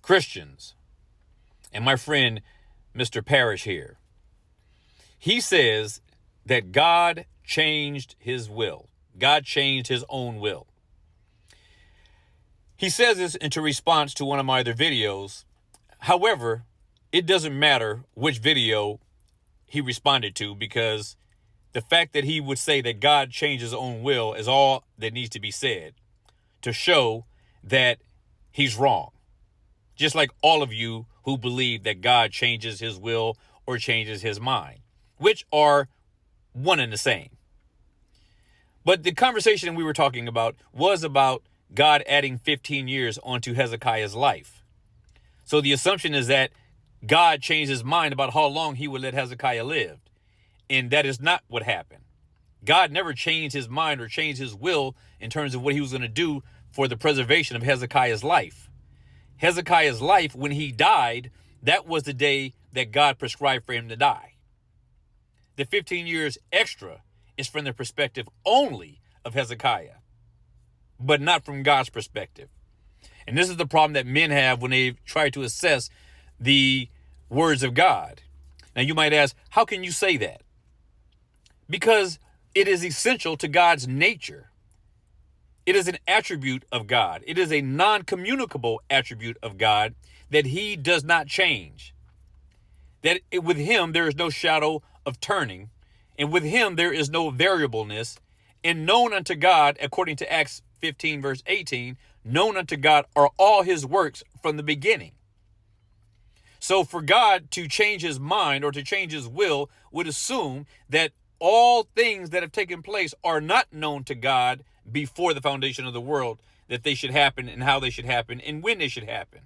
Christians, and my friend, Mr. Parrish here. He says that God changed his will. God changed his own will. He says this into response to one of my other videos. However, it doesn't matter which video he responded to, because the fact that he would say that God changed his own will is all that needs to be said to show that he's wrong. Just like all of you who believe that God changes his will or changes his mind, which are one and the same. But the conversation we were talking about was about God adding 15 years onto Hezekiah's life. So the assumption is that God changed his mind about how long he would let Hezekiah live. And that is not what happened. God never changed his mind or changed his will in terms of what he was going to do for the preservation of Hezekiah's life. Hezekiah's life, when he died, that was the day that God prescribed for him to die. The 15 years extra is from the perspective only of Hezekiah, but not from God's perspective. And this is the problem that men have when they try to assess the words of God. Now you might ask, how can you say that? Because it is essential to God's nature. It is an attribute of God. It is a non-communicable attribute of God that he does not change. That with him, there is no shadow of turning. And with him, there is no variableness. And known unto God, according to Acts 15, verse 18, known unto God are all his works from the beginning. So for God to change his mind or to change his will would assume that all things that have taken place are not known to God before the foundation of the world, that they should happen and how they should happen and when they should happen.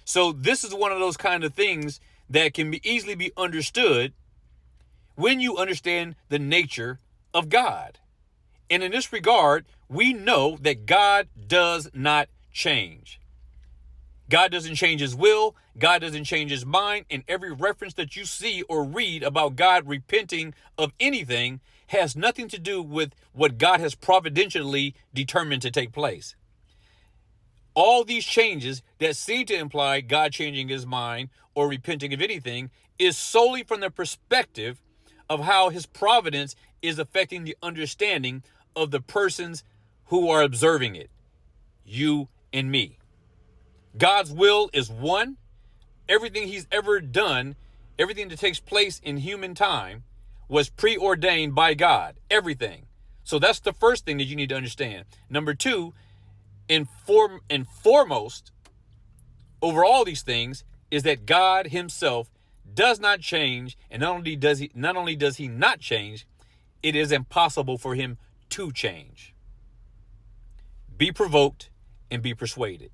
So this is one of those kind of things that can easily be understood when you understand the nature of God. And in this regard, we know that God does not change. God doesn't change his will. God doesn't change his mind. And every reference that you see or read about God repenting of anything has nothing to do with what God has providentially determined to take place. All these changes that seem to imply God changing his mind or repenting of anything is solely from the perspective of how his providence is affecting the understanding of the persons who are observing it, you and me. God's will is one. Everything he's ever done, everything that takes place in human time was preordained by God, everything. So that's the first thing that you need to understand. Number two, and foremost over all these things is that God himself does not change. And not only does he not change, it is impossible for him to change. Be provoked and be persuaded.